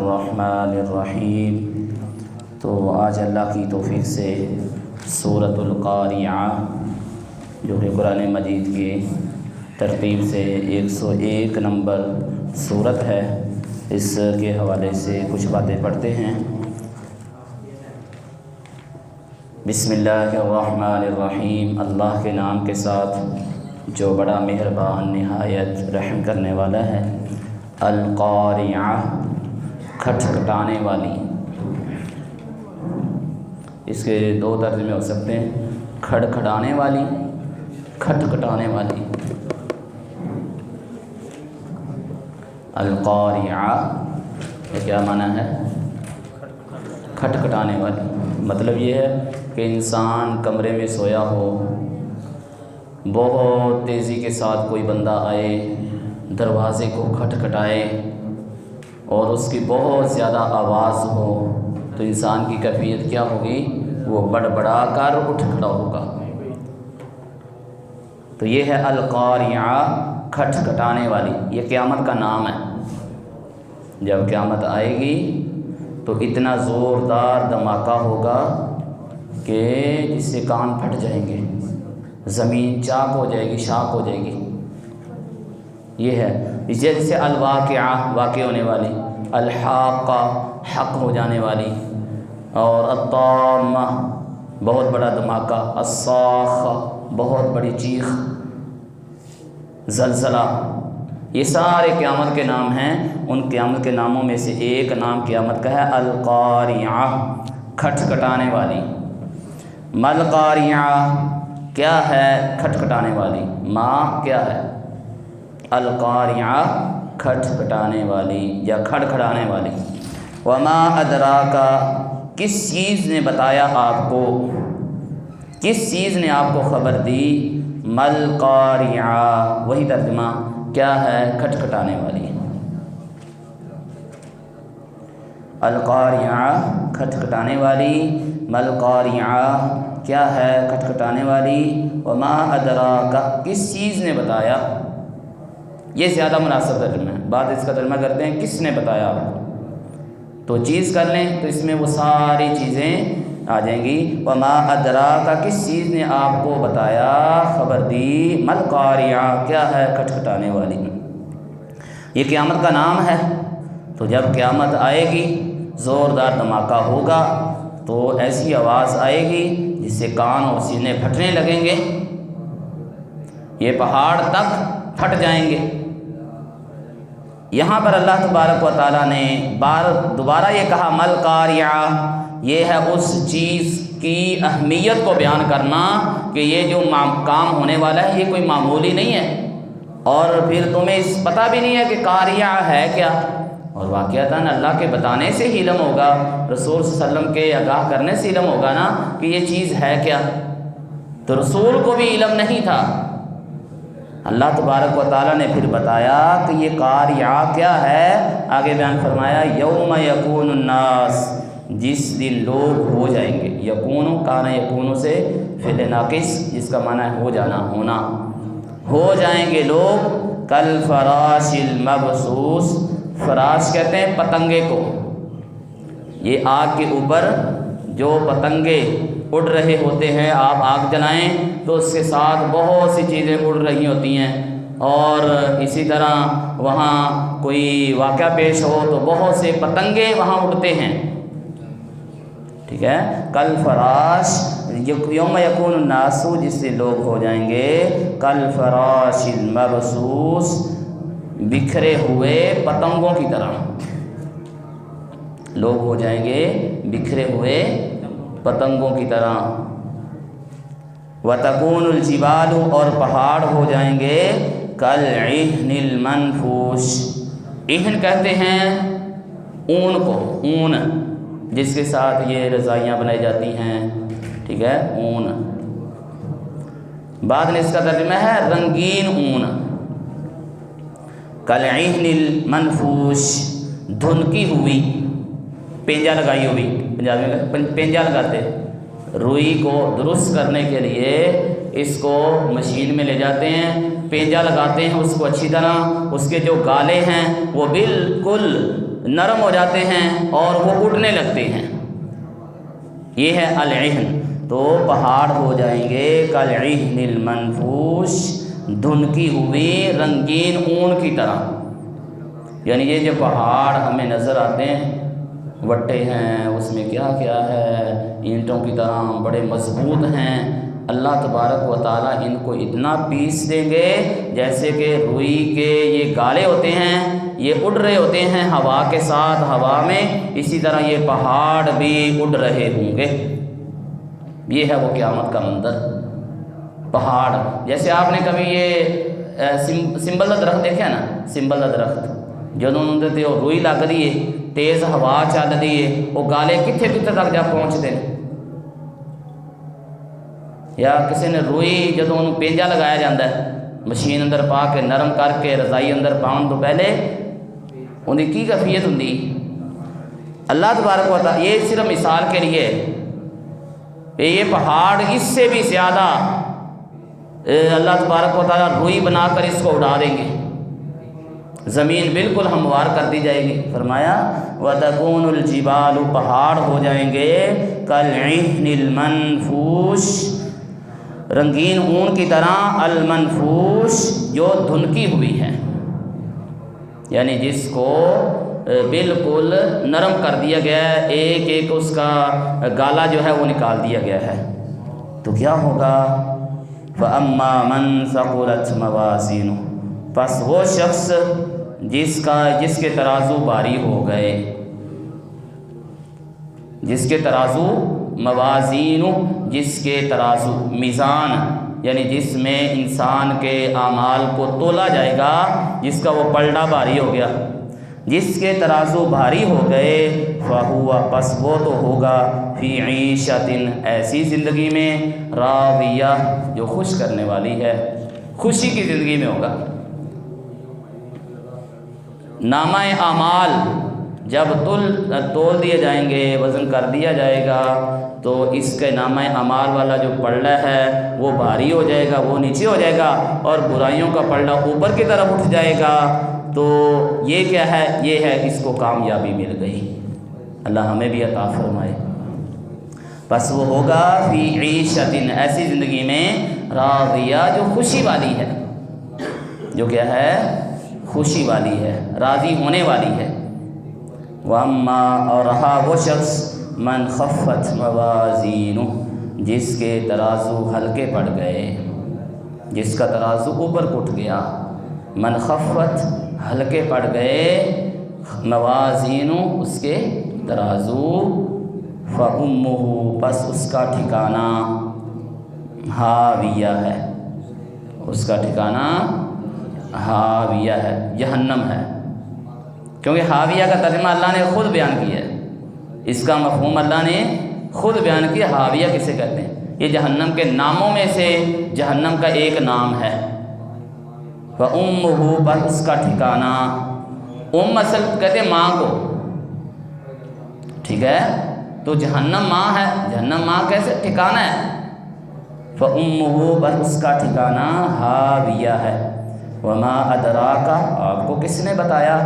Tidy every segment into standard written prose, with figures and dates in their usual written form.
الرحمن الرحیم۔ تو آج اللہ کی توفیق سے سورۃ القاریعہ جو کہ قرآن مجید کی ترتیب سے 101 نمبر سورت ہے، اس کے حوالے سے کچھ باتیں پڑھتے ہیں۔ بسم اللہ الرحمن الرحیم، اللہ کے نام کے ساتھ جو بڑا مہربان نہایت رحم کرنے والا ہے۔ القاریعہ، کھٹکھٹانے والی۔ اس کے دو ترجمے ہو سکتے ہیں، کھڑکھڑانے والی، کھٹکھٹانے والی۔ القاریعہ یہ کیا معنی ہے؟ کھٹکھٹانے والی۔ مطلب یہ ہے کہ انسان کمرے میں سویا ہو، بہت تیزی کے ساتھ کوئی بندہ آئے، دروازے کو کھٹکھٹائے اور اس کی بہت زیادہ آواز ہو تو انسان کی کیفیت کیا ہوگی؟ وہ بڑبڑا کر اٹھ کھڑا ہوگا۔ تو یہ ہے القاریعہ، کھٹکھٹانے والی۔ یہ قیامت کا نام ہے۔ جب قیامت آئے گی تو اتنا زوردار دھماکہ ہوگا کہ جس سے کان پھٹ جائیں گے، زمین چاک ہو جائے گی، شاک ہو جائے گی۔ یہ ہے جیسے الواقعہ، واقع ہونے والی، الحاقہ، حق ہو جانے والی، اور الطامہ، بہت بڑا دھماکہ، الصاخہ، بہت بڑی چیخ، زلزلہ۔ یہ سارے قیامت کے نام ہیں۔ ان قیامت کے ناموں میں سے ایک نام قیامت کا ہے القاریعہ، کھٹکھٹانے والی۔ مل قاریعہ، کیا ہے کھٹکھٹانے والی؟ ما کیا ہے؟ القاریعہ، کھٹکھٹانے والی یا کھڑکھڑانے والی۔ وما ادراکا، کس چیز نے بتایا آپ کو، کس چیز نے آپ کو خبر دی؟ مل قاریعہ، وہی ترجمہ، کیا ہے کھٹکھٹانے والی۔ القاریعہ، کھٹکھٹانے والی۔ مل قاریعہ، کیا ہے کھٹکھٹانے والی۔ وما ادراکا، کس چیز نے بتایا۔ یہ زیادہ مناسب ترجمہ ہے۔ بعد اس کا ترجمہ کرتے ہیں کس نے بتایا آپ کو، تو چیز کر لیں تو اس میں وہ ساری چیزیں آ جائیں گی۔ وما ادراکا، کس چیز نے آپ کو بتایا، خبر دی۔ مل قاریعہ، کیا ہے کھٹکھٹانے والی۔ یہ قیامت کا نام ہے۔ تو جب قیامت آئے گی، زوردار دھماکہ ہوگا تو ایسی آواز آئے گی جس سے کان اور سینے پھٹنے لگیں گے، یہ پہاڑ تک پھٹ جائیں گے۔ یہاں پر اللہ تبارک و تعالیٰ نے دوبارہ یہ کہا مل قاریعہ، یہ ہے اس چیز کی اہمیت کو بیان کرنا کہ یہ جو کام ہونے والا ہے یہ کوئی معمولی نہیں ہے، اور پھر تمہیں پتہ بھی نہیں ہے کہ قاریعہ ہے کیا، اور واقعتاً اللہ کے بتانے سے ہی علم ہوگا، رسول صلی اللہ علیہ وسلم کے آگاہ کرنے سے علم ہوگا نا کہ یہ چیز ہے کیا۔ تو رسول کو بھی علم نہیں تھا۔ اللہ تبارک و تعالیٰ نے پھر بتایا کہ یہ قاریعہ کیا ہے۔ آگے بیان فرمایا یوم یکون الناس، جس دن لوگ ہو جائیں گے۔ یکون، کانا یکون سے فعل ناقص، جس کا معنی ہے ہو جانا، ہونا۔ ہو جائیں گے لوگ کل فراش المبثوث، فراش کہتے ہیں پتنگے کو۔ یہ آگ کے اوپر جو پتنگے اڑ رہے ہوتے ہیں، آپ آگ جلائیں تو اس کے ساتھ بہت سی چیزیں اڑ رہی ہوتی ہیں، اور اسی طرح وہاں کوئی واقعہ پیش ہو تو بہت سے پتنگے وہاں اڑتے ہیں، ٹھیک ہے۔ کل فراش، یوم یکون الناس، جس سے لوگ ہو جائیں گے کل فراش المبثوث، بکھرے ہوئے پتنگوں کی طرح۔ لوگ ہو جائیں گے بکھرے ہوئے پتنگوں کی طرح۔ وَتَكُونُ الْجِبَالُ، اور پہاڑ ہو جائیں گے كَالْعِهْنِ الْمَنْفُوشِ، عہن کہتے ہیں اون کو، اون جس کے ساتھ یہ رضائیاں بنائی جاتی ہیں، ٹھیک ہے، اون۔ بعد میں اس کا ترجمہ ہے رنگین اون۔ كَالْعِهْنِ الْمَنْفُوشِ، دھنکی ہوئی، پینجا لگائی ہوئی، پنجابی میں پینجا لگاتے، روئی کو درست کرنے کے لیے اس کو مشین میں لے جاتے ہیں، پینجا لگاتے ہیں اس کو اچھی طرح، اس کے جو گالے ہیں وہ بالکل نرم ہو جاتے ہیں اور وہ اڑنے لگتے ہیں، یہ ہے العہن۔ تو پہاڑ ہو جائیں گے کالعہن المنفوش، دھنکی ہوئی رنگین اون کی طرح۔ یعنی یہ جو پہاڑ ہمیں نظر آتے ہیں، وٹے ہیں، اس میں کیا کیا ہے، اینٹوں کی طرح بڑے مضبوط ہیں، اللہ تبارک و تعالیٰ ان کو اتنا پیس دیں گے جیسے کہ روئی کے یہ گالے ہوتے ہیں، یہ اڑ رہے ہوتے ہیں ہوا کے ساتھ، ہوا میں، اسی طرح یہ پہاڑ بھی اڑ رہے ہوں گے۔ یہ ہے وہ قیامت کا منظر، پہاڑ۔ جیسے آپ نے کبھی یہ سنبل دا درخت دیکھا نا، سنبل دا درخت جدوں تے وہ روئی لگ رہی ہے، تیز ہوا چل رہی ہے، وہ گالے کتنے کتنے تک جا پہنچتے ہیں۔ یا کسی نے روئی جدوں انہوں پینجا لگایا جاتا ہے، مشین اندر پا کے نرم کر کے رضائی اندر پاؤن تو پہلے ان کی کیفیت ہوتی۔ اللہ تبارک و تعالیٰ، یہ صرف مثال کے لیے، یہ پہاڑ اس سے بھی زیادہ اللہ تبارک و تعالیٰ روئی بنا کر اس کو اڑا دیں گے، زمین بالکل ہموار کر دی جائے گی۔ فرمایا وَتَكُونُ الْجِبَالُ، پہاڑ ہو جائیں گے كَالْعِهْنِ الْمَنْفُوشِ، رنگین اون کی طرح، المنفوش جو دھنکی ہوئی ہے، یعنی جس کو بالکل نرم کر دیا گیا ہے، ایک ایک اس کا گالا جو ہے وہ نکال دیا گیا ہے۔ تو کیا ہوگا؟ فَأَمَّا مَنْ ثَقُلَتْ مَوَازِينُهُ، پس وہ شخص جس کے ترازو بھاری ہو گئے، جس کے ترازو موازین، جس کے ترازو میزان، یعنی جس میں انسان کے اعمال کو تولا جائے گا، جس کا وہ پلڑا بھاری ہو گیا، جس کے ترازو بھاری ہو گئے، فَهُوَ، پس وہ تو ہوگا، فی عیشۃ، ایسی زندگی میں، راضیہ، جو خوش کرنے والی ہے، خوشی کی زندگی میں ہوگا۔ نامہ اعمال جب تول دیے جائیں گے، وزن کر دیا جائے گا، تو اس کے نامہ اعمال والا جو پلڑا ہے وہ بھاری ہو جائے گا، وہ نیچے ہو جائے گا، اور برائیوں کا پلڑا اوپر کی طرف اٹھ جائے گا۔ تو یہ کیا ہے؟ یہ ہے اس کو کامیابی مل گئی۔ اللہ ہمیں بھی عطا فرمائے۔ بس وہ ہوگا فی عیشۃ، ایسی زندگی میں، راضیہ، جو خوشی والی ہے، جو کیا ہے؟ خوشی والی ہے، راضی ہونے والی ہے۔ وَأَمَّا، اور رہا وہ شخص، مَنْ خَفَّتْ مَوَازِينُهُ، جس کے ترازو ہلکے پڑ گئے، جس کا ترازو اوپر اٹھ گیا، من خفت، ہلکے پڑ گئے، موازینُهُ، اس کے ترازو، فَأُمُّهُ، پس اس کا ٹھکانہ ہاویہ ہے، اس کا ٹھکانہ ہاویہ ہے، جہنم ہے۔ کیونکہ ہاویہ کا ترجمہ اللہ نے خود بیان کیا ہے، اس کا مفہوم اللہ نے خود بیان کیا۔ ہاویہ کسے کہتے ہیں؟ یہ جہنم کے ناموں میں سے جہنم کا ایک نام ہے۔ فَأُمُّهُ، بس اس کا ٹھکانہ، اصل کہتے ہیں ماں کو، ٹھیک ہے؟ تو جہنم ماں ہے، جہنم ماں کیسے ٹھکانہ ہے؟ فَأُمُّهُ، بس اس کا ٹھکانہ ہاویہ ہے۔ وَمَا أَدْرَاكَ، آپ کو کس نے بتایا؟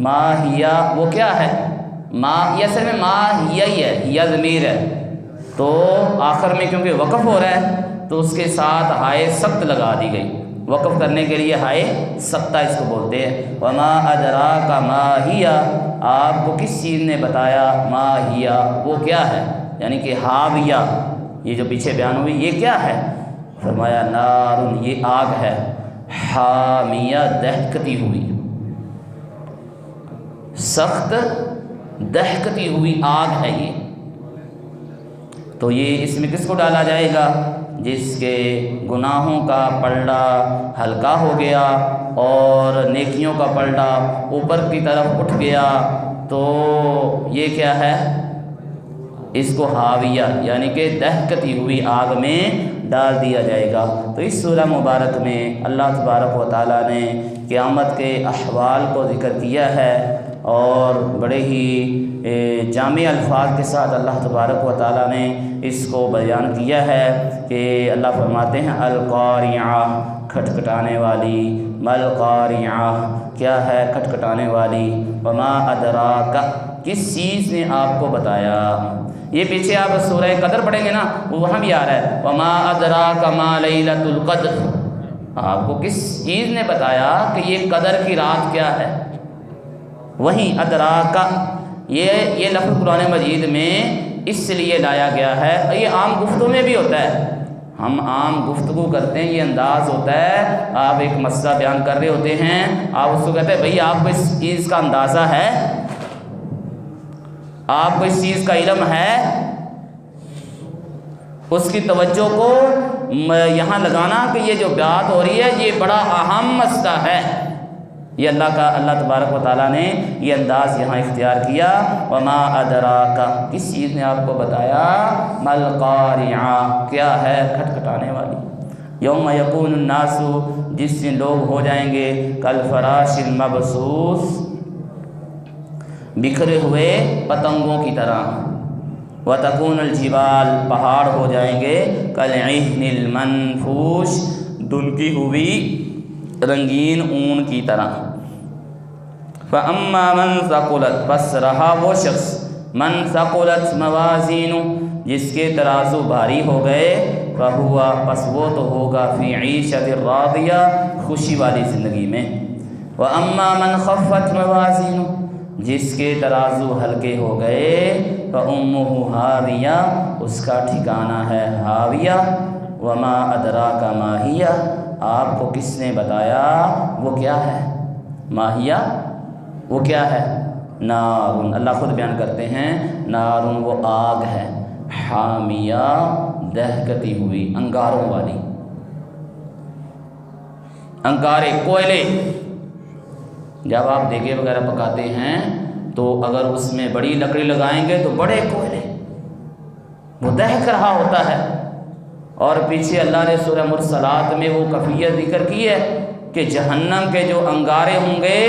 ما ہیہ، وہ کیا ہے؟ ما، یہ اصل میں ما ہیہ ہی ہے، ہیہ ضمیر ہے، تو آخر میں کیونکہ وقف ہو رہا ہے تو اس کے ساتھ ہائے سخت لگا دی گئی، وقف کرنے کے لیے ہائے سختہ اس کو بولتے ہیں۔ وما ادراک ما ہیہ، آپ کو کس چیز نے بتایا؟ ما ہیہ، وہ کیا ہے؟ یعنی کہ ہاویہ، یہ جو پیچھے بیان ہوئی، یہ کیا ہے؟ فرمایا نار، یہ آگ ہے، حامیہ، دہکتی ہوئی، سخت دہکتی ہوئی آگ ہے یہ۔ تو یہ اس میں کس کو ڈالا جائے گا؟ جس کے گناہوں کا پلڑا ہلکا ہو گیا اور نیکیوں کا پلڑا اوپر کی طرف اٹھ گیا، تو یہ کیا ہے؟ اس کو حاویہ یعنی کہ دہکتی ہوئی آگ میں ڈال دیا جائے گا۔ تو اس سورہ مبارک میں اللہ تبارک و تعالیٰ نے قیامت کے احوال کو ذکر کیا ہے، اور بڑے ہی جامع الفاظ کے ساتھ اللہ تبارک و تعالیٰ نے اس کو بیان کیا ہے کہ اللہ فرماتے ہیں القاریعہ، کھٹکھٹانے والی، مل قاریعہ، کیا ہے کھٹکھٹانے والی، وما ادراک کس چیز نے آپ کو بتایا۔ یہ پیچھے آپ سورہ قدر پڑھیں گے نا، وہاں بھی آ رہا ہے وما ادراک ما لیلۃ القدر، آپ کو کس چیز نے بتایا کہ یہ قدر کی رات کیا ہے۔ وہیں ادراک یہ لفظ قرآن مجید میں اس لیے لایا گیا ہے، یہ عام گفتگو میں بھی ہوتا ہے، ہم عام گفتگو کرتے ہیں، یہ انداز ہوتا ہے، آپ ایک مسئلہ بیان کر رہے ہوتے ہیں، آپ اس کو کہتے ہیں بھئی آپ کو اس چیز کا اندازہ ہے، آپ کو اس چیز کا علم ہے، اس کی توجہ کو یہاں لگانا کہ یہ جو بات ہو رہی ہے یہ بڑا اہم مسئلہ ہے۔ یہ اللہ تبارک و تعالیٰ نے یہ انداز یہاں اختیار کیا، وما ادراک کس چیز نے آپ کو بتایا، مل قاریعہ کیا ہے کھٹکھٹانے والی، یوم یکون الناس جس دن لوگ ہو جائیں گے کالفراش المبثوث بکھرے ہوئے پتنگوں کی طرح، وتکون الجبال پہاڑ ہو جائیں گے کالعہن المنفوش دھلکی ہوئی رنگین اون کی طرح، فَأَمَّا مَنْ ثَقُلَتْ بس رہا وہ شخص، من ثقلت موازینہ جس کے ترازو بھاری ہو گئے، فَهُوَ بس وہ تو ہوگا فی عیشۃ راضیہ خوشی والی زندگی میں، وَأَمَّا مَنْ خَفَّتْ موازینہ جس کے ترازو ہلکے ہو گئے، فَأُمُّهُ ہاویہ اس کا ٹھکانہ ہے ہاویہ، وَمَا أَدْرَاكَ مَا هِيَ آپ کو کس نے بتایا وہ کیا ہے، ماہیہ وہ کیا ہے، نارun، اللہ خود بیان کرتے ہیں نارun وہ آگ ہے، حامیہ دہکتی ہوئی انگاروں والی، انگارے کوئلے، جب آپ دیگے وغیرہ پکاتے ہیں تو اگر اس میں بڑی لکڑی لگائیں گے تو بڑے کوئلے وہ دہک رہا ہوتا ہے، اور پیچھے اللہ نے سورہ مرسلات میں وہ کیفیت ذکر کی ہے کہ جہنم کے جو انگارے ہوں گے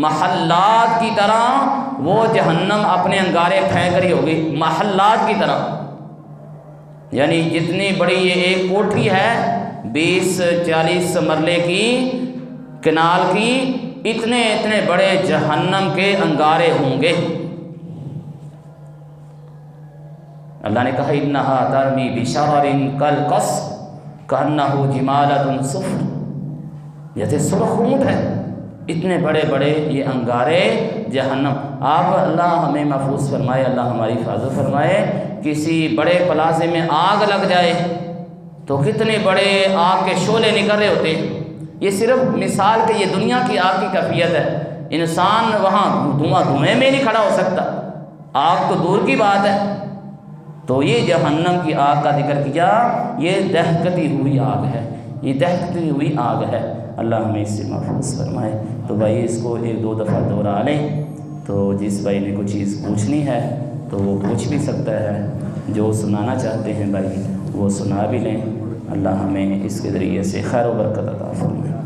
محلات کی طرح، وہ جہنم اپنے انگارے پھینک رہی ہوگی محلات کی طرح، یعنی جتنی بڑی یہ ایک کوٹھی ہے 20-40 مرلے کی کنال کی، اتنے بڑے جہنم کے انگارے ہوں گے۔ اللہ نے کہا انہا ترمی بشرر کالقصر کانہ جمالۃ صفر، جیسے سرخ اونٹ ہے، اتنے بڑے بڑے یہ انگارے جہنم۔ آپ اللہ ہمیں محفوظ فرمائے، اللہ ہماری حفاظت فرمائے، کسی بڑے پلازے میں آگ لگ جائے تو کتنے بڑے آگ کے شعلے نکل رہے ہوتے ہیں، یہ صرف مثال کہ یہ دنیا کی آگ کی کیفیت ہے، انسان وہاں دھوئیں میں نہیں کھڑا ہو سکتا، آگ تو دور کی بات ہے، تو یہ جہنم کی آگ کا ذکر کیا، یہ دہکتی ہوئی آگ ہے، یہ دہکتی ہوئی آگ ہے، اللہ ہمیں اس سے محفوظ فرمائے۔ تو بھائی اس کو 1-2 دفعہ دہرا لیں، تو جس بھائی نے کوئی چیز پوچھنی ہے تو وہ پوچھ بھی سکتا ہے، جو سنانا چاہتے ہیں بھائی وہ سنا بھی لیں، اللہ ہمیں اس کے ذریعے سے خیر و برکت عطا فرمائے۔